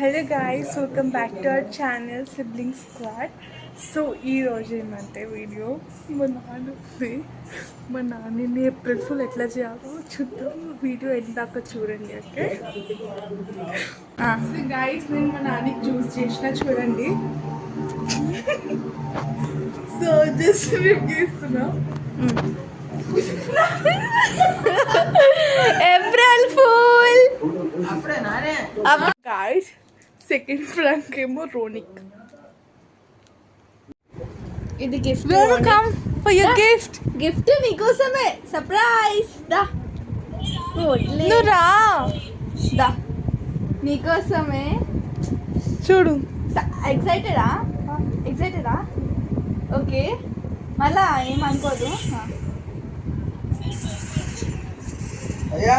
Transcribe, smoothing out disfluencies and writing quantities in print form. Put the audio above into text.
Hello guys, welcome back to our channel sibling squad. So ఈరోజు ఏమంటే video మా నాన్నని ఏప్రిల్ ఫుల్ ఎట్లా చేయాలో చూద్దాం. వీడియో ఎందాక చూడండి. ఓకే సో గాయ్స్, నేను మా నాన్నకి చూస్ చేసిన చూడండి. సో జస్ట్ రివ్యూ ఇస్తున్నా. April fool guys, second prank ఏమో రోనిక్. ఇది gift. Welcome for your gift. Gift నీకోసమే సర్ప్రైజ్. దా నువ్వు రా, దా నీకోసమే. చూడు. ఎక్సైటెడా? ఎక్సైటెడా? ఓకే, మళ్ళా ఏమనుకోదు. అయ్యా